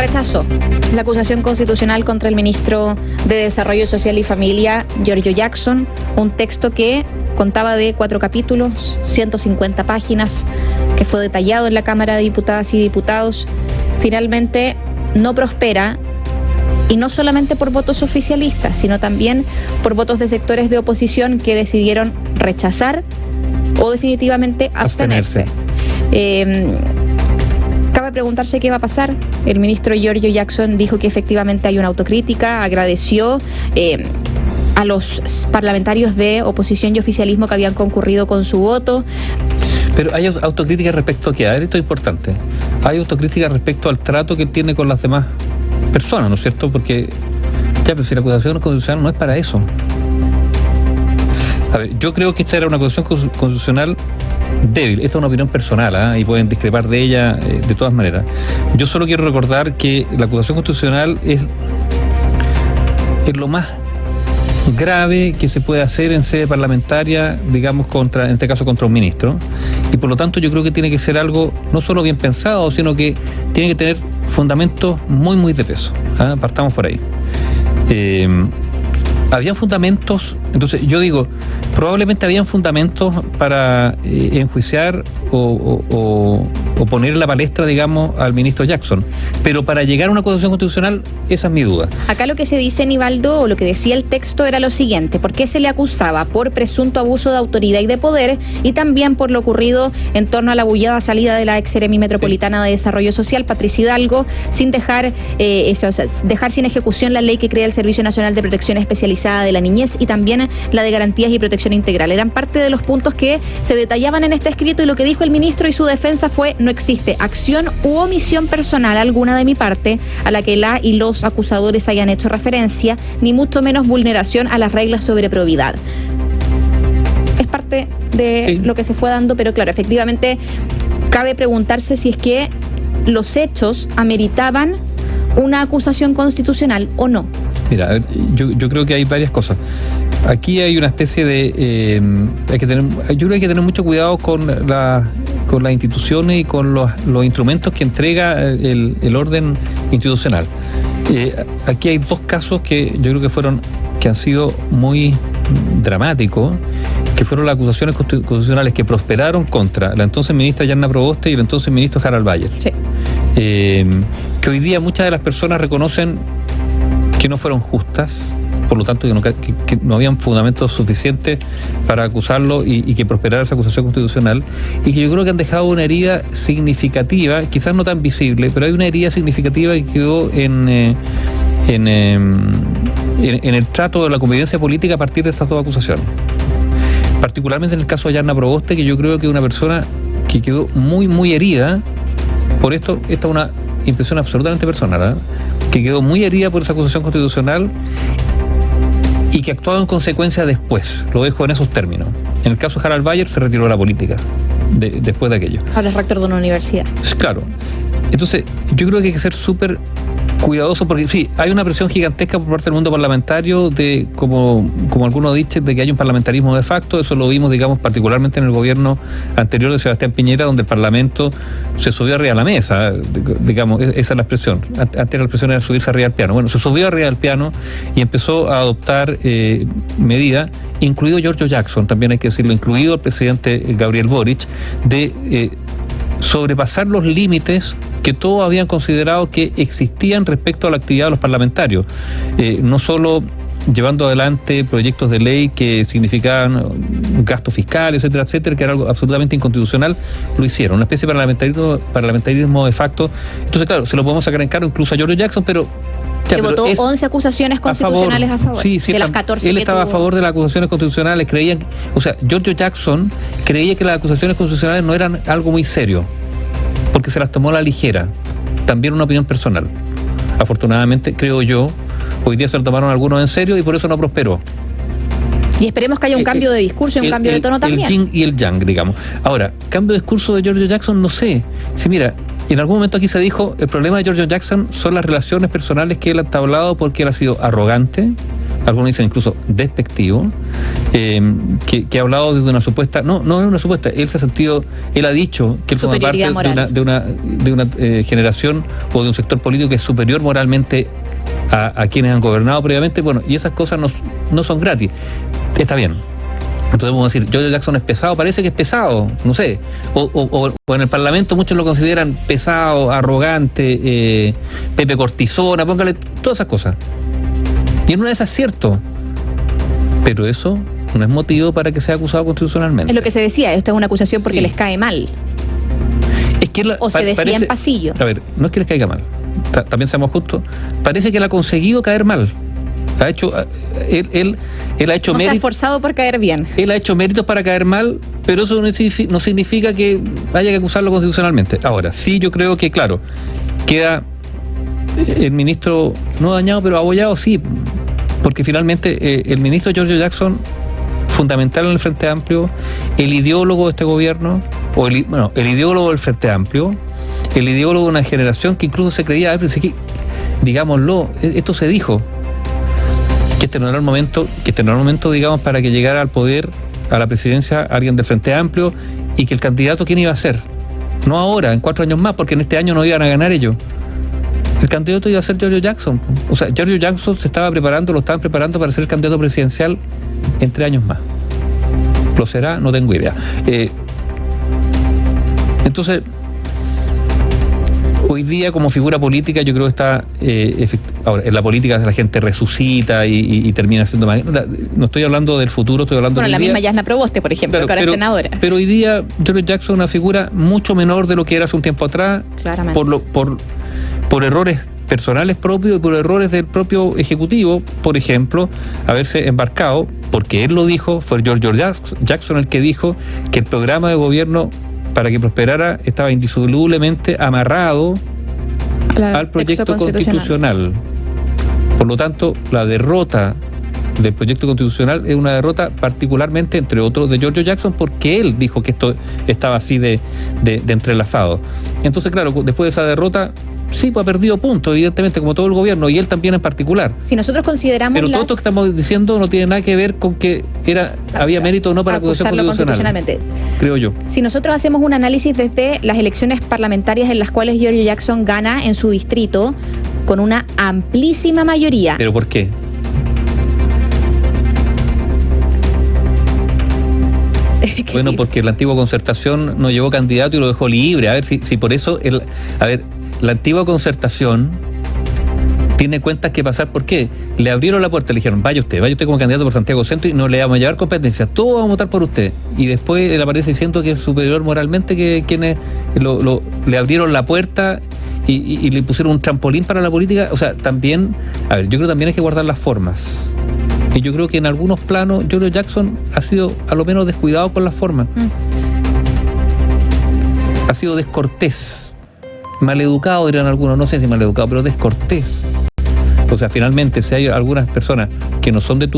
rechazó la acusación constitucional contra el ministro de Desarrollo Social y Familia, Giorgio Jackson, un texto que contaba de 4 capítulos, 150 páginas, que fue detallado en la Cámara de Diputadas y Diputados. Finalmente no prospera, y no solamente por votos oficialistas, sino también por votos de sectores de oposición que decidieron rechazar o definitivamente abstenerse. Cabe preguntarse qué va a pasar. El ministro Giorgio Jackson dijo que efectivamente hay una autocrítica, agradeció a los parlamentarios de oposición y oficialismo que habían concurrido con su voto. Pero hay autocrítica respecto a qué, a ver, esto es importante. Hay autocrítica respecto al trato que él tiene con las demás personas, ¿no es cierto? Porque, ya, pero si la acusación constitucional no es para eso. A ver, yo creo que esta era una acusación constitucional débil. Esta es una opinión personal, y pueden discrepar de ella de todas maneras. Yo solo quiero recordar que la acusación constitucional es lo más grave que se puede hacer en sede parlamentaria, digamos, en este caso contra un ministro, y por lo tanto yo creo que tiene que ser algo no solo bien pensado, sino que tiene que tener fundamentos muy, muy de peso. Partamos por ahí. Habían fundamentos, entonces yo digo, probablemente habían fundamentos para enjuiciar o poner en la palestra, digamos, al ministro Jackson, pero para llegar a una acusación constitucional, esa es mi duda. Acá lo que se dice, Nivaldo, o lo que decía el texto era lo siguiente: ¿por qué se le acusaba? Por presunto abuso de autoridad y de poder, y también por lo ocurrido en torno a la bullada salida de la ex Seremi Metropolitana de Desarrollo Social, Patricia Hidalgo, sin dejar sin ejecución la ley que crea el Servicio Nacional de Protección Especializada de la Niñez y también la de Garantías y Protección Integral. Eran parte de los puntos que se detallaban en este escrito, y lo que dijo el ministro y su defensa fue: no existe acción u omisión personal alguna de mi parte a la que la y los acusadores hayan hecho referencia, ni mucho menos vulneración a las reglas sobre probidad. Es parte de lo que se fue dando, pero claro, efectivamente cabe preguntarse si es que los hechos ameritaban una acusación constitucional o no. Mira, a ver, yo creo que hay varias cosas. Aquí hay una especie de... yo creo que hay que tener mucho cuidado con las instituciones y con los instrumentos que entrega el orden institucional. Aquí hay 2 casos que yo creo que han sido muy dramáticos, que fueron las acusaciones constitucionales que prosperaron contra la entonces ministra Yanna Proboste y el entonces ministro Harald Bayer. Sí. Que hoy día muchas de las personas reconocen que no fueron justas, por lo tanto que no habían fundamentos suficientes para acusarlo y que prosperara esa acusación constitucional, y que yo creo que han dejado una herida significativa, quizás no tan visible, pero hay una herida significativa que quedó en el trato de la convivencia política a partir de estas 2 acusaciones. Particularmente en el caso de Yanna Proboste, que yo creo que es una persona que quedó muy, muy herida por esto. Esta es una impresión absolutamente personal, que quedó muy herida por esa acusación constitucional y que actuado en consecuencia después. Lo dejo en esos términos. En el caso de Harald Bayer se retiró de la política después de aquello. Ahora es rector de una universidad. Claro. Entonces, yo creo que hay que ser súper cuidadoso, porque sí, hay una presión gigantesca por parte del mundo parlamentario de, como algunos dicen, de que hay un parlamentarismo de facto. Eso lo vimos, digamos, particularmente en el gobierno anterior de Sebastián Piñera, donde el Parlamento se subió arriba de la mesa, digamos, esa es la expresión. Antes la expresión era subirse arriba del piano. Bueno, se subió arriba del piano y empezó a adoptar medidas, incluido Giorgio Jackson, también hay que decirlo, incluido el presidente Gabriel Boric, de sobrepasar los límites que todos habían considerado que existían respecto a la actividad de los parlamentarios. No solo llevando adelante proyectos de ley que significaban gasto fiscal, etcétera, etcétera, que era algo absolutamente inconstitucional, lo hicieron. Una especie de parlamentarismo de facto. Entonces, claro, se lo podemos sacar en cara incluso a Giorgio Jackson, pero... que votó 11 acusaciones constitucionales a favor. Sí, de las 14 él estaba a favor de las acusaciones constitucionales. Giorgio Jackson creía que las acusaciones constitucionales no eran algo muy serio, porque se las tomó a la ligera. También una opinión personal. Afortunadamente, creo yo, hoy día se lo tomaron algunos en serio y por eso no prosperó. Y esperemos que haya un cambio de discurso y un cambio de tono también. El yin y el yang, digamos. Ahora, cambio de discurso de Giorgio Jackson, no sé. Sí, mira, en algún momento aquí se dijo, el problema de Giorgio Jackson son las relaciones personales que él ha entablado porque él ha sido arrogante, algunos dicen incluso despectivo, que ha hablado desde una supuesta, no es una supuesta, él ha dicho que él forma parte de una generación o de un sector político que es superior moralmente a quienes han gobernado previamente. Bueno, y esas cosas no son gratis. Está bien. Entonces vamos a decir, Giorgio Jackson es pesado, parece que es pesado, no sé. O en el Parlamento muchos lo consideran pesado, arrogante, Pepe Cortisona, póngale todas esas cosas. Y en una de esas es cierto. Pero eso no es motivo para que sea acusado constitucionalmente. Es lo que se decía, esto es una acusación porque les cae mal. Es que se decía en pasillo. A ver, no es que les caiga mal. También seamos justos. Parece que él ha conseguido caer mal. Él ha hecho méritos. Se ha esforzado por caer bien. Él ha hecho méritos para caer mal, pero eso no significa que haya que acusarlo constitucionalmente. Ahora, sí, yo creo que, claro, queda el ministro no dañado, pero abollado, sí, porque finalmente el ministro Giorgio Jackson, fundamental en el Frente Amplio, el ideólogo de este gobierno, el ideólogo del Frente Amplio, el ideólogo de una generación que incluso se creía, digámoslo, esto se dijo, que este no era el momento, digamos, para que llegara al poder, a la presidencia, alguien del Frente Amplio, y que el candidato, ¿quién iba a ser? No ahora, en 4 años más, porque en este año no iban a ganar ellos. El candidato iba a ser Giorgio Jackson. O sea, Giorgio Jackson lo estaban preparando para ser el candidato presidencial en 3 años más. ¿Lo será? No tengo idea. Entonces, hoy día como figura política yo creo que está... ahora, en la política la gente resucita y termina siendo más... No estoy hablando del futuro, estoy hablando de hoy día. Bueno, la misma Yasna Proboste, por ejemplo, que ahora es senadora. Pero hoy día Giorgio Jackson es una figura mucho menor de lo que era hace un tiempo atrás. Claramente. Por errores personales propios y por errores del propio Ejecutivo, por ejemplo, haberse embarcado, porque él lo dijo, fue Giorgio Jackson el que dijo que el programa de gobierno para que prosperara estaba indisolublemente amarrado al proyecto constitucional. Por lo tanto, la derrota del proyecto constitucional es una derrota particularmente, entre otros, de Giorgio Jackson, porque él dijo que esto estaba así de entrelazado. Entonces, claro, después de esa derrota, sí, pues ha perdido puntos, evidentemente, como todo el gobierno, y él también en particular. Si nosotros consideramos pero todo esto que estamos diciendo no tiene nada que ver con que había mérito o no para acusación constitucionalmente, creo yo. Si nosotros hacemos un análisis desde las elecciones parlamentarias en las cuales Giorgio Jackson gana en su distrito con una amplísima mayoría. ¿Pero por qué? Bueno, porque la antigua Concertación no llevó candidato y lo dejó libre. A ver si por eso... La antigua Concertación tiene cuentas que pasar. ¿Por qué? Le abrieron la puerta, le dijeron, vaya usted como candidato por Santiago Centro y no le vamos a llevar competencias, todos vamos a votar por usted. Y después él aparece diciendo que es superior moralmente que quienes le abrieron la puerta y le pusieron un trampolín para la política. O sea, también, yo creo que también hay que guardar las formas. Y yo creo que en algunos planos Giorgio Jackson ha sido a lo menos descuidado con las formas. Ha sido descortés. Maleducado, dirán algunos, no sé si maleducado, pero descortés. O sea, finalmente, si hay algunas personas que no son de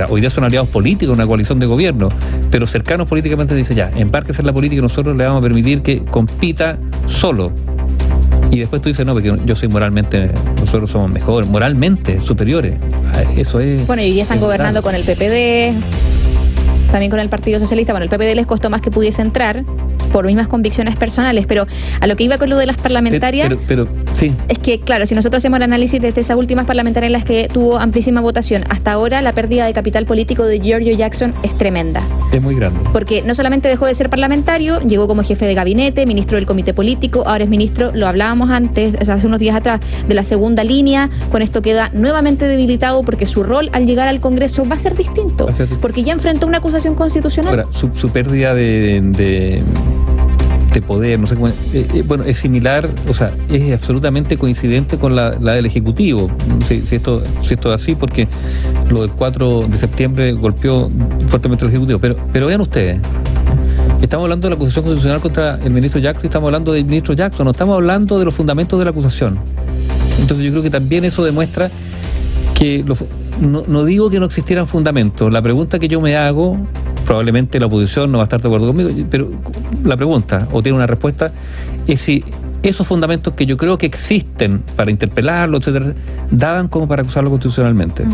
hoy día son aliados políticos, una coalición de gobierno, pero cercanos políticamente, dice ya, empárquese en la política y nosotros le vamos a permitir que compita solo. Y después tú dices, no, porque yo soy nosotros somos mejores, moralmente superiores. Eso es... Bueno, y hoy día están gobernando con el PPD, también con el Partido Socialista. Bueno, el PPD les costó más que pudiese entrar por mismas convicciones personales, pero a lo que iba con lo de las parlamentarias, pero sí, es que, claro, si nosotros hacemos el análisis desde esas últimas parlamentarias en las que tuvo amplísima votación, hasta ahora la pérdida de capital político de Giorgio Jackson es tremenda. Es muy grande. Porque no solamente dejó de ser parlamentario, llegó como jefe de gabinete, ministro del comité político, ahora es ministro, lo hablábamos antes, o sea, hace unos días atrás, de la segunda línea. Con esto queda nuevamente debilitado porque su rol al llegar al Congreso va a ser distinto, porque ya enfrentó una acusación constitucional. Ahora, su pérdida de poder, no sé cómo, bueno, es similar, o sea, es absolutamente coincidente con la del Ejecutivo, si esto es así, porque lo del 4 de septiembre golpeó fuertemente al Ejecutivo, pero vean ustedes, estamos hablando de la acusación constitucional contra el ministro Jackson, estamos hablando del ministro Jackson, no estamos hablando de los fundamentos de la acusación. Entonces yo creo que también eso demuestra que no digo que no existieran fundamentos, la pregunta que yo me hago, probablemente la oposición no va a estar de acuerdo conmigo, pero la pregunta, o tiene una respuesta, es si esos fundamentos que yo creo que existen para interpelarlo, etcétera, daban como para acusarlo constitucionalmente.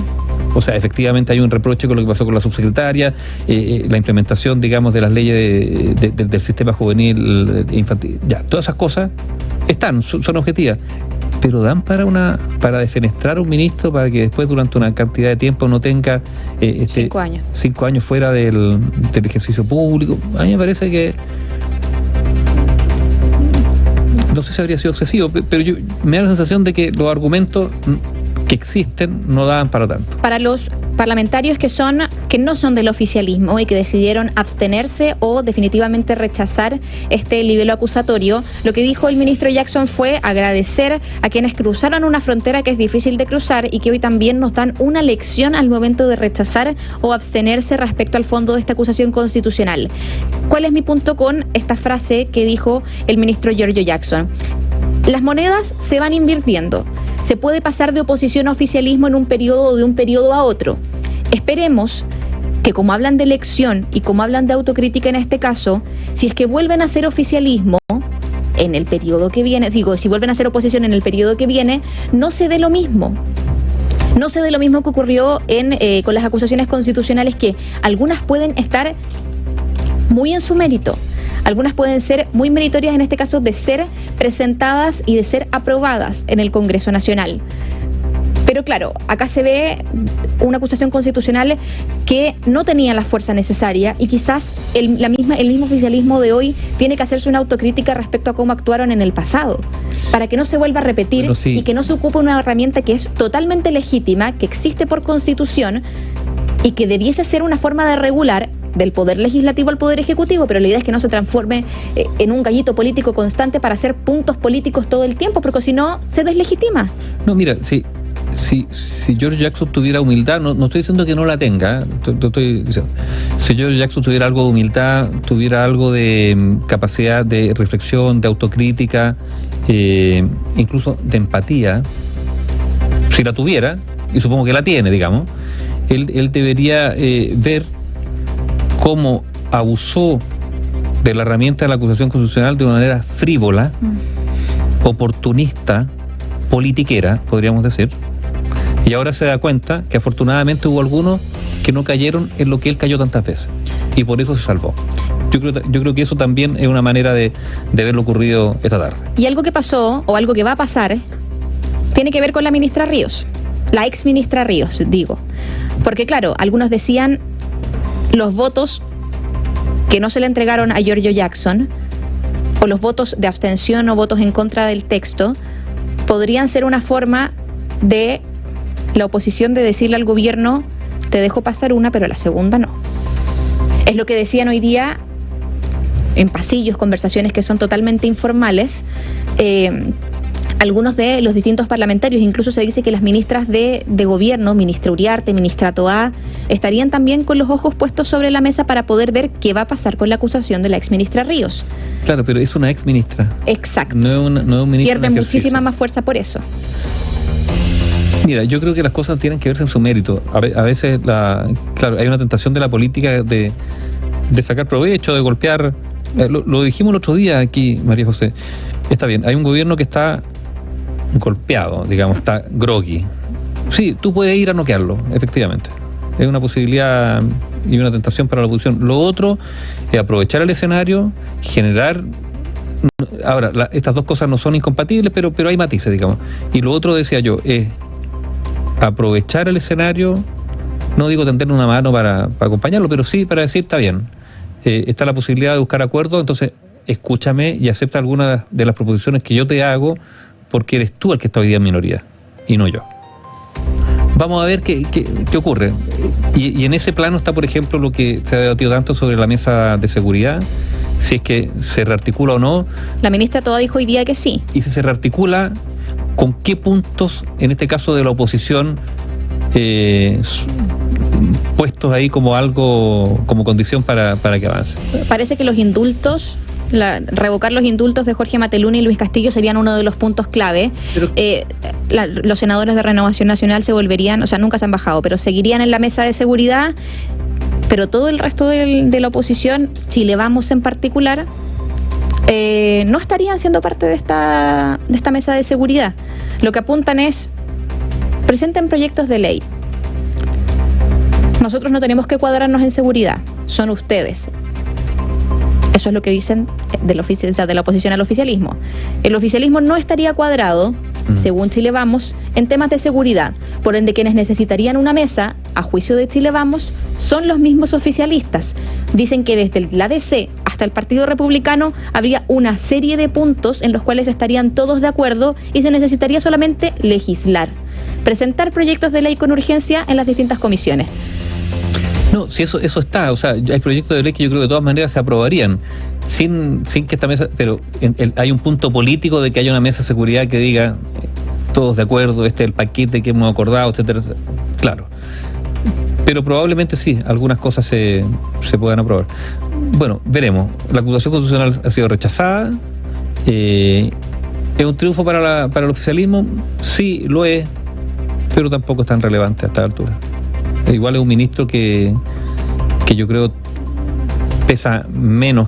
O sea, efectivamente hay un reproche con lo que pasó con la subsecretaria, la implementación, digamos, de las leyes del sistema juvenil infantil. Ya, todas esas cosas son objetivas, pero dan para defenestrar a un ministro para que después, durante una cantidad de tiempo, no tenga 5 años. 5 años fuera del ejercicio público. A mí me parece que no sé si habría sido excesivo, pero me da la sensación de que los argumentos que existen no daban para tanto. Para los parlamentarios que no son del oficialismo y que decidieron abstenerse o definitivamente rechazar este libelo acusatorio, lo que dijo el ministro Jackson fue agradecer a quienes cruzaron una frontera que es difícil de cruzar y que hoy también nos dan una lección al momento de rechazar o abstenerse respecto al fondo de esta acusación constitucional. ¿Cuál es mi punto con esta frase que dijo el ministro Giorgio Jackson? Las monedas se van invirtiendo. Se puede pasar de oposición a oficialismo en un periodo o de un periodo a otro. Esperemos que, como hablan de elección y como hablan de autocrítica en este caso, si es que vuelven a ser oficialismo en el periodo que viene, si vuelven a ser oposición en el periodo que viene, no se dé lo mismo. No se dé lo mismo que ocurrió con las acusaciones constitucionales, que algunas pueden estar muy en su mérito. Algunas pueden ser muy meritorias, en este caso, de ser presentadas y de ser aprobadas en el Congreso Nacional. Pero claro, acá se ve una acusación constitucional que no tenía la fuerza necesaria y quizás el mismo oficialismo de hoy tiene que hacerse una autocrítica respecto a cómo actuaron en el pasado, para que no se vuelva a repetir y que no se ocupe una herramienta que es totalmente legítima, que existe por Constitución y que debiese ser una forma de regular del poder legislativo al poder ejecutivo, pero la idea es que no se transforme en un gallito político constante para hacer puntos políticos todo el tiempo, porque si no, se deslegitima. No, mira, si George Jackson tuviera humildad, no estoy diciendo que no la tenga, estoy diciendo, si George Jackson tuviera algo de humildad, tuviera algo de capacidad de reflexión, de autocrítica, incluso de empatía, si la tuviera, y supongo que la tiene, digamos, él debería ver cómo abusó de la herramienta de la acusación constitucional de una manera frívola, oportunista, politiquera, podríamos decir, y ahora se da cuenta que afortunadamente hubo algunos que no cayeron en lo que él cayó tantas veces, y por eso se salvó. Yo creo que eso también es una manera de ver lo ocurrido esta tarde. Y algo que pasó, o algo que va a pasar, tiene que ver con la ministra Ríos, la ex ministra Ríos, digo. Porque claro, algunos decían los votos que no se le entregaron a Giorgio Jackson, o los votos de abstención o votos en contra del texto, podrían ser una forma de la oposición de decirle al gobierno: te dejo pasar una, pero la segunda no. Es lo que decían hoy día en pasillos, conversaciones que son totalmente informales, algunos de los distintos parlamentarios. Incluso se dice que las ministras de gobierno, ministra Uriarte, ministra Toá, estarían también con los ojos puestos sobre la mesa para poder ver qué va a pasar con la acusación de la exministra Ríos. Claro, pero es una exministra. Exacto. No es un ministro. Pierde muchísima más fuerza por eso. Mira, yo creo que las cosas tienen que verse en su mérito. A veces, claro, hay una tentación de la política de sacar provecho, de golpear. Lo dijimos el otro día aquí, María José. Está bien, hay un gobierno que está golpeado, digamos, está groggy. Sí, tú puedes ir a noquearlo, efectivamente. Es una posibilidad y una tentación para la oposición. Lo otro es aprovechar el escenario, generar... Ahora, estas dos cosas no son incompatibles, pero hay matices, digamos. Y lo otro, decía yo, es aprovechar el escenario, no digo tender una mano para acompañarlo, pero sí para decir: está bien, está la posibilidad de buscar acuerdos, entonces escúchame y acepta algunas de las proposiciones que yo te hago, porque eres tú el que está hoy día en minoría y no yo. Vamos a ver qué ocurre. Y en ese plano está, por ejemplo, lo que se ha debatido tanto sobre la mesa de seguridad, si es que se rearticula o no. La ministra Toá dijo hoy día que sí. Y si se rearticula, ¿con qué puntos, en este caso de la oposición, puestos ahí como algo, como condición para que avance? Parece que los indultos, revocar los indultos de Jorge Mateluni y Luis Castillo serían uno de los puntos clave. Pero, los senadores de Renovación Nacional se volverían, o sea, nunca se han bajado, pero seguirían en la mesa de seguridad. Pero todo el resto de la oposición, Chile Vamos en particular, no estarían siendo parte de esta mesa de seguridad. Lo que apuntan es, presenten proyectos de ley. Nosotros no tenemos que cuadrarnos en seguridad, son ustedes. Eso es lo que dicen de la oposición al oficialismo. El oficialismo no estaría cuadrado, según Chile Vamos, en temas de seguridad. Por ende, quienes necesitarían una mesa, a juicio de Chile Vamos, son los mismos oficialistas. Dicen que desde la DC hasta el Partido Republicano habría una serie de puntos en los cuales estarían todos de acuerdo y se necesitaría solamente legislar. Presentar proyectos de ley con urgencia en las distintas comisiones. No, si eso está, o sea, hay proyectos de ley que yo creo que de todas maneras se aprobarían, sin que esta mesa, pero hay un punto político de que haya una mesa de seguridad que diga, todos de acuerdo, este es el paquete que hemos acordado, etcétera, claro. Pero probablemente sí, algunas cosas se puedan aprobar. Bueno, veremos. La acusación constitucional ha sido rechazada. ¿Es un triunfo para el oficialismo? Sí, lo es, pero tampoco es tan relevante a esta altura. Igual es un ministro que yo creo pesa menos